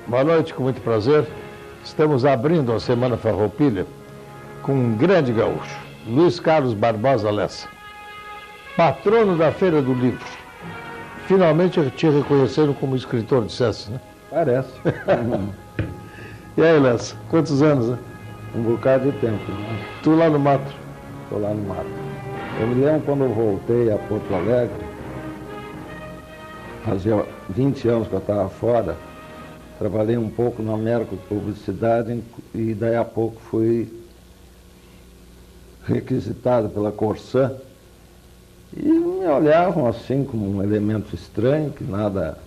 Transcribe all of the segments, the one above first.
Boa noite, com muito prazer. Estamos abrindo a Semana Farroupilha com um grande gaúcho, Luiz Carlos Barbosa Lessa, patrono da Feira do Livro. Finalmente te reconheceram como escritor, dissesse, né? Parece. E aí, Lessa, quantos anos, né? Um bocado de tempo, né? Tu lá no mato? Estou lá no mato. Eu me lembro quando eu voltei a Porto Alegre, fazia 20 anos que eu estava fora, trabalhei um pouco na América de Publicidade e daí a pouco fui requisitado pela Corsã e me olhavam assim como um elemento estranho, que nada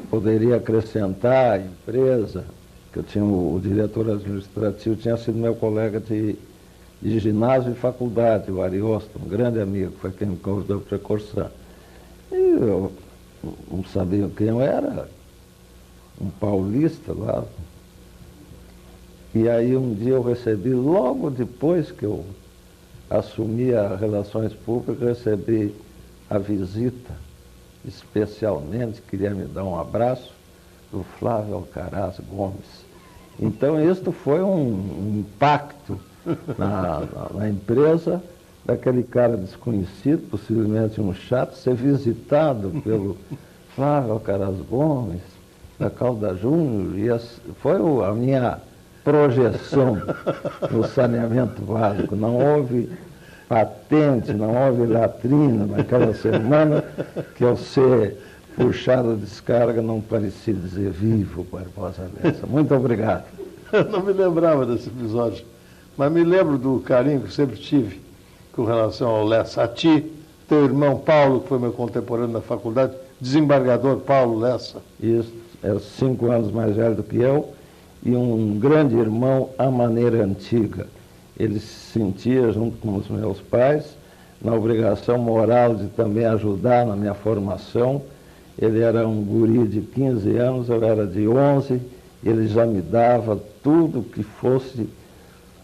poderia acrescentar à empresa, que eu tinha o diretor administrativo, tinha sido meu colega de ginásio e faculdade, o Ariosto, um grande amigo, foi quem me convidou para a Corsã. E eu não sabia quem eu era, um paulista lá. E aí um dia eu recebi, logo depois que eu assumi as relações públicas, recebi a visita, especialmente, queria me dar um abraço, do Flávio Alcaraz Gomes. Então isso foi um impacto na empresa, daquele cara desconhecido, possivelmente um chato, ser visitado pelo Flávio Alcaraz Gomes, da Calda Júnior, e foi a minha projeção no saneamento básico. Não houve patente, não houve latrina naquela semana que ao ser puxado a descarga não parecia dizer vivo, Barbosa Lessa. Muito obrigado. Eu não me lembrava desse episódio, mas me lembro do carinho que sempre tive com relação ao Lessa. A ti, teu irmão Paulo, que foi meu contemporâneo na faculdade, desembargador Paulo Lessa. Isso, era 5 anos mais velho do que eu, e um grande irmão à maneira antiga. Ele se sentia, junto com os meus pais, na obrigação moral de também ajudar na minha formação. Ele era um guri de 15 anos, eu era de 11, ele já me dava tudo que fosse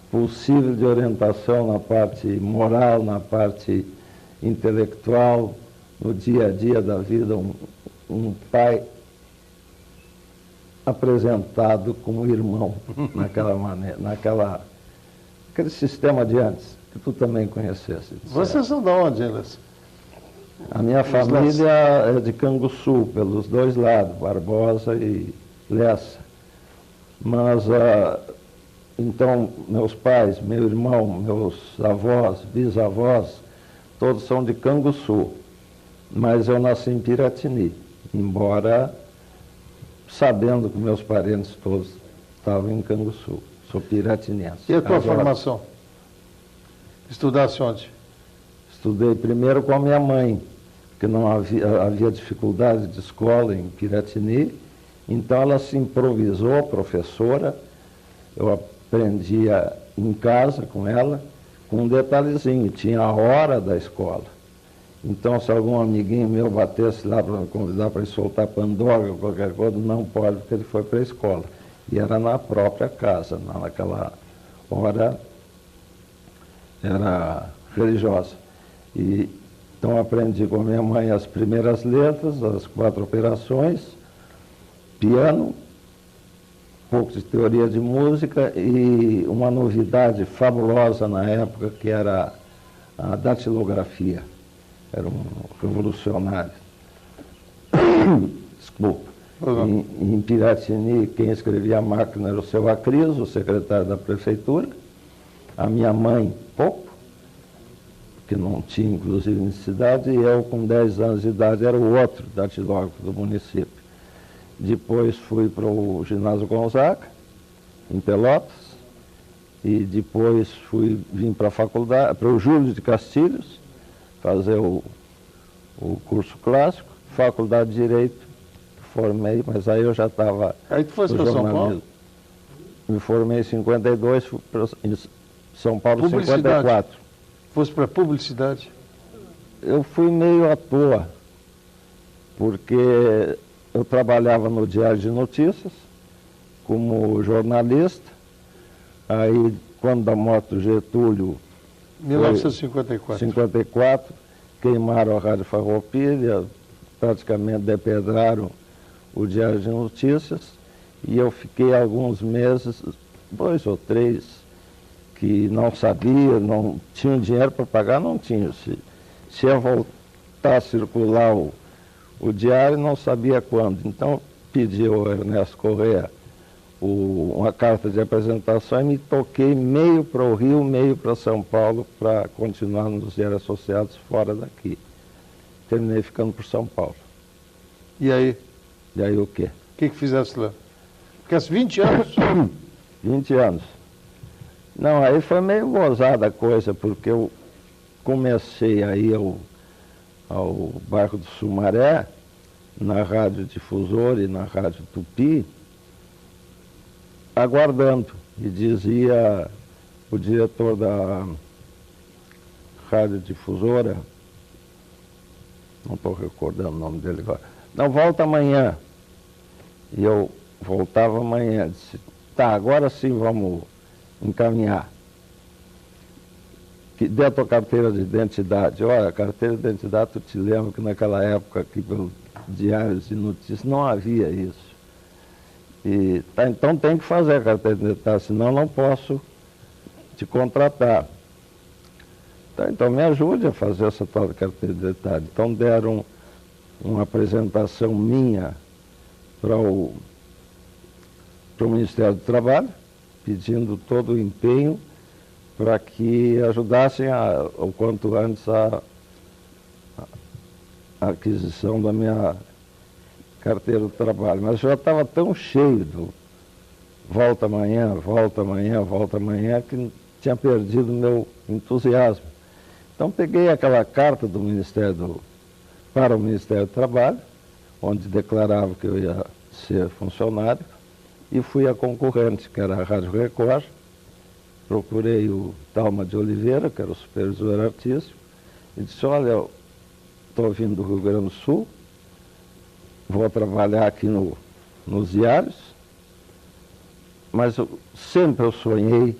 possível de orientação na parte moral, na parte intelectual, no dia a dia da vida, um pai apresentado como irmão naquela maneira, aquele sistema de antes, que tu também conhecesse. Vocês são de onde, Lessa? A minha família é de Canguçu, pelos dois lados, Barbosa e Lessa. Mas, então, meus pais, meu irmão, meus avós, bisavós, todos são de Canguçu. Mas eu nasci em Piratini, embora sabendo que meus parentes todos estavam em Canguçu. Sou piratinense. E a tua formação? Estudasse onde? Estudei primeiro com a minha mãe, porque não havia dificuldade de escola em Piratini, então ela se improvisou professora. Eu aprendia em casa com ela, com um detalhezinho, tinha a hora da escola. Então, se algum amiguinho meu batesse lá para me convidar para ir soltar pandorga ou qualquer coisa, não pode, porque ele foi para a escola. E era na própria casa, naquela hora era religiosa. E, então, aprendi com a minha mãe as primeiras letras, as 4 operações, piano, pouco de teoria de música e uma novidade fabulosa na época, que era a datilografia. Era um revolucionário. Desculpa. Em Piratini, quem escrevia a máquina era o seu Acriso, o secretário da prefeitura. A minha mãe, pouco, que não tinha, inclusive, necessidade, e eu, com 10 anos de idade, era o outro datilógrafo do município. Depois fui para o Ginásio Gonzaga, em Pelotas, e depois vim para a faculdade, para o Júlio de Castilhos, fazer o curso clássico, faculdade de Direito, formei, mas aí eu já estava... Aí tu fosse para São Paulo? Me formei em 52, fui para São Paulo em 54. Fosse para publicidade? Eu fui meio à toa, porque eu trabalhava no Diário de Notícias, como jornalista, aí quando da morte do Getúlio... 1954. 54, queimaram a Rádio Farroupilha, praticamente depedraram o Diário de Notícias, E eu fiquei alguns meses, 2 ou 3, que não sabia, não tinha dinheiro para pagar, não tinha. Se ia voltar a circular o diário, não sabia quando. Então, pedi ao Ernesto Corrêa uma carta de apresentação e me toquei meio para o Rio, meio para São Paulo, para continuar nos diários associados fora daqui. Terminei ficando por São Paulo. E aí? E aí o quê? O que fizesse lá? Porque há 20 anos. 20 anos. Não, aí foi meio gozada a coisa, porque eu comecei a ir ao bairro do Sumaré, na Rádio Difusora e na Rádio Tupi, aguardando. E dizia o diretor da Rádio Difusora, não estou recordando o nome dele agora, não, volta amanhã. E eu voltava amanhã, disse, tá, agora sim vamos encaminhar. Que dê a tua carteira de identidade. Olha, a carteira de identidade, tu te lembra que naquela época, aqui pelos diários de notícias, não havia isso. E, tá, então tem que fazer a carteira de identidade, senão não posso te contratar. Tá, então me ajude a fazer essa tal carteira de identidade. Então deram uma apresentação minha para o Ministério do Trabalho, pedindo todo o empenho para que ajudassem o quanto antes a aquisição da minha carteira do trabalho. Mas eu já estava tão cheio do volta amanhã, volta amanhã, volta amanhã, que tinha perdido o meu entusiasmo. Então peguei aquela carta do para o Ministério do Trabalho, onde declarava que eu ia ser funcionário, e fui à concorrente, que era a Rádio Record. Procurei o Talma de Oliveira, que era o supervisor artístico, e disse, olha, estou vindo do Rio Grande do Sul, vou trabalhar aqui nos diários, mas sempre eu sonhei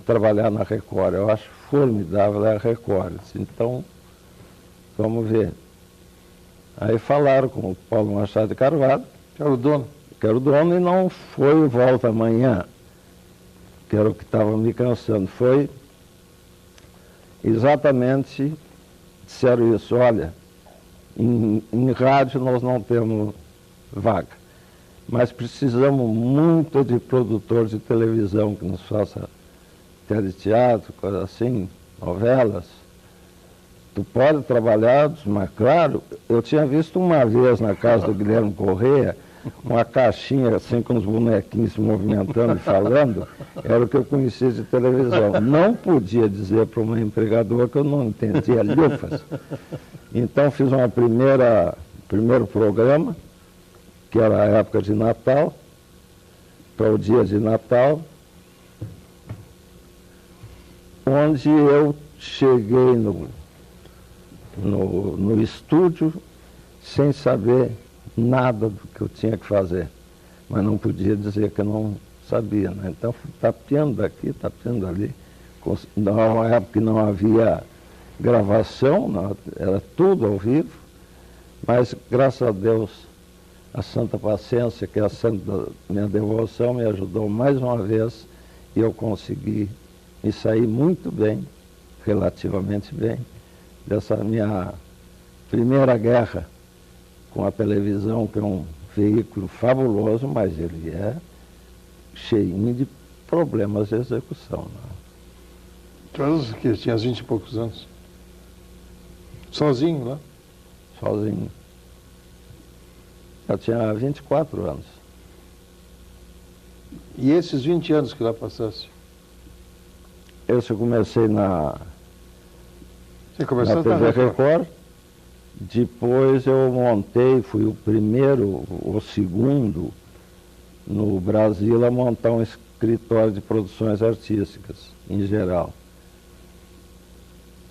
trabalhar na Record. Eu acho formidável a Record. Então, vamos ver. Aí falaram com o Paulo Machado de Carvalho, Que era o dono. que era o dono, e não foi volta amanhã, que era o que estava me cansando. Foi exatamente, disseram isso, olha, em rádio nós não temos vaga, mas precisamos muito de produtor de televisão que nos faça teleteatro, coisa assim, novelas. Tu pode trabalhar, mas claro, eu tinha visto uma vez na casa do Guilherme Corrêa, uma caixinha assim com os bonequinhos se movimentando e falando, era o que eu conhecia de televisão. Não podia dizer para uma empregadora que eu não entendia lufas. Então fiz primeiro programa, que era a época de Natal, para o dia de Natal, onde eu cheguei no estúdio sem saber nada do que eu tinha que fazer, mas não podia dizer que eu não sabia, né? Então fui tapeando daqui, tapeando ali. Na época que não havia gravação, não, era tudo ao vivo, mas graças a Deus a Santa Paciência, que é a santa minha devoção, me ajudou mais uma vez e eu consegui me sair muito bem, relativamente bem, dessa minha primeira guerra com a televisão, que é um veículo fabuloso, mas ele é cheinho de problemas de execução. Né? Tu eras que tinha 20 e poucos anos. Sozinho lá? Sozinho. Eu tinha 24 anos. E esses 20 anos que lá passaste? Eu comecei na Você TV Record. Depois eu montei, fui o primeiro, o segundo no Brasil a montar um escritório de produções artísticas, em geral.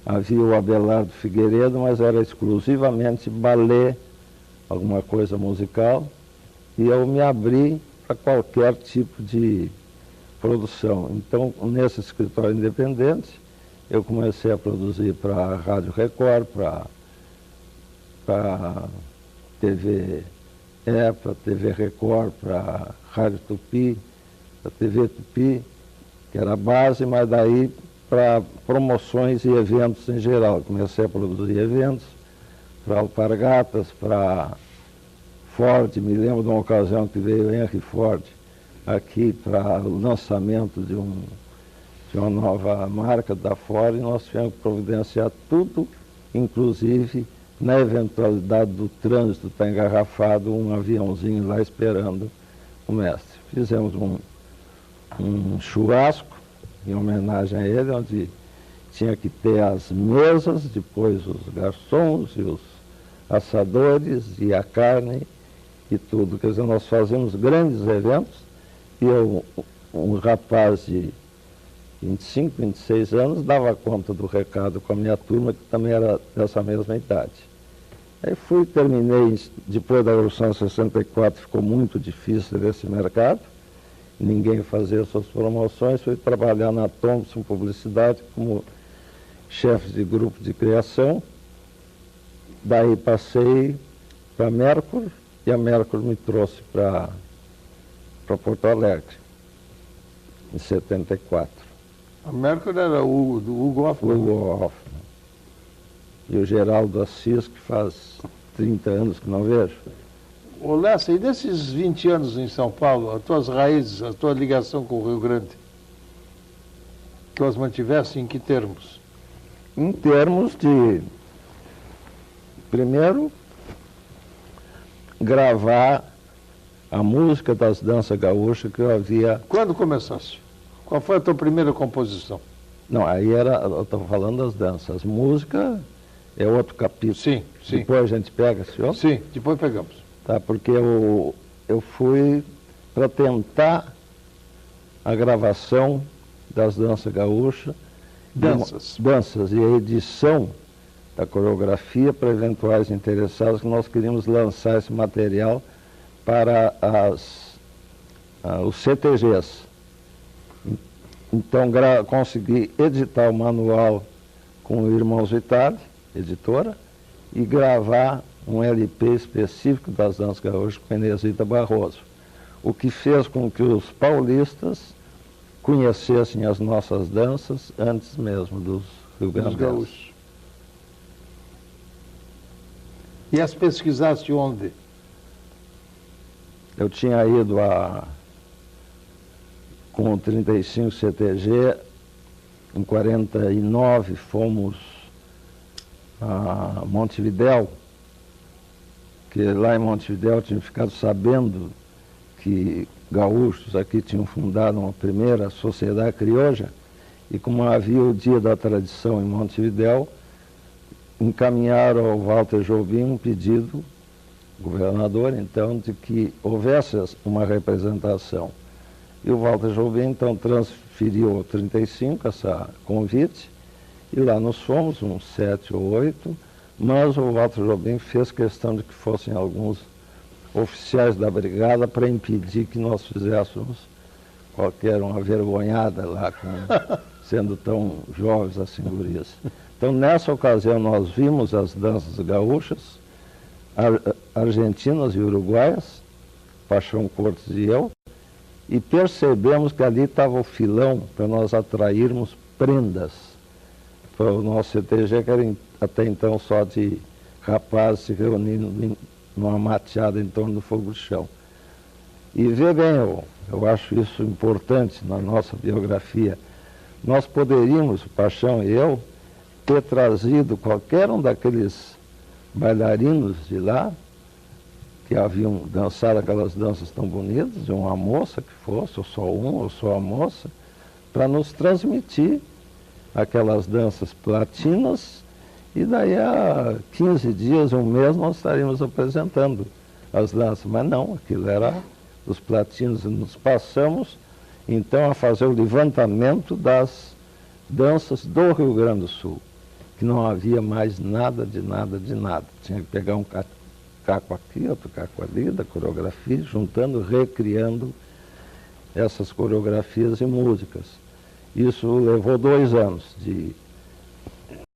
Havia o Abelardo Figueiredo, mas era exclusivamente balé, alguma coisa musical, e eu me abri para qualquer tipo de produção. Então, nesse escritório independente, eu comecei a produzir para a Rádio Record, para TV para a TV Record, para a Rádio Tupi, para a TV Tupi, que era a base, mas daí para promoções e eventos em geral. Comecei a produzir eventos para Alpargatas, para Ford. Me lembro de uma ocasião que veio Henry Ford aqui para o lançamento de uma nova marca da Ford, e nós tivemos que providenciar tudo, inclusive, na eventualidade do trânsito estar engarrafado, um aviãozinho lá esperando o mestre. Fizemos um churrasco em homenagem a ele, onde tinha que ter as mesas, depois os garçons e os assadores e a carne e tudo. Quer dizer, nós fazíamos grandes eventos, e eu, um rapaz de 25, 26 anos, dava conta do recado com a minha turma, que também era dessa mesma idade. Aí terminei, depois da Revolução de 64, ficou muito difícil esse mercado, ninguém fazia suas promoções, fui trabalhar na Thompson Publicidade como chefe de grupo de criação. Daí passei para a Mercury, e a Mercury me trouxe para Porto Alegre, em 74. A Mercury era do Hugo Hoffmann. Hugo Hoffmann. E o Geraldo Assis, que faz 30 anos que não vejo. Ô Lessa, e desses 20 anos em São Paulo, as tuas raízes, a tua ligação com o Rio Grande, que as mantivesse em que termos? Em termos de, primeiro, gravar a música das danças gaúchas que eu havia... Quando começaste? Qual foi a tua primeira composição? Não, aí eu estou falando das danças. Música é outro capítulo. Sim, sim. Depois a gente pega, senhor? Sim, depois pegamos. Tá, porque eu fui para tentar a gravação das danças gaúchas. Danças e a edição da coreografia para eventuais interessados, que nós queríamos lançar esse material para os CTGs. Então consegui editar o manual com o Irmãos Vitale, editora, e gravar um LP específico das danças gaúchas com Inesita Barroso, o que fez com que os paulistas conhecessem as nossas danças antes mesmo dos rio-grandenses. E as pesquisaste onde? Eu tinha ido com o 35 CTG, em 49 fomos a Montevidéu, que lá em Montevidéu eu tinha ficado sabendo que gaúchos aqui tinham fundado uma primeira sociedade crioja, e como havia o Dia da Tradição em Montevidéu, encaminharam ao Walter Jobim um pedido, governador, então, de que houvesse uma representação. E o Walter Jobim, então, transferiu ao 35 essa convite, e lá nós fomos, uns 7 ou 8, mas o Walter Jobim fez questão de que fossem alguns oficiais da brigada para impedir que nós fizéssemos qualquer uma vergonhada lá, sendo tão jovens assim, gurias. Então, nessa ocasião, nós vimos as danças gaúchas, argentinas e uruguaias, Paixão Cortes e eu, e percebemos que ali estava o filão para nós atrairmos prendas para o nosso CTG, que era até então só de rapazes se reunindo numa mateada em torno do fogo de chão. E vê bem, eu acho isso importante na nossa biografia. Nós poderíamos, o Paixão e eu, ter trazido qualquer um daqueles bailarinos de lá, que haviam dançado aquelas danças tão bonitas, de uma moça que fosse, ou só um, ou só a moça, para nos transmitir aquelas danças platinas, e daí a 15 dias, um mês, nós estaríamos apresentando as danças. Mas não, aquilo era os platinos, e nos passamos então a fazer o levantamento das danças do Rio Grande do Sul, que não havia mais nada de nada de nada. Tinha que pegar um caco aqui, outro caco ali, da coreografia, juntando, recriando essas coreografias e músicas. Isso levou 2 anos de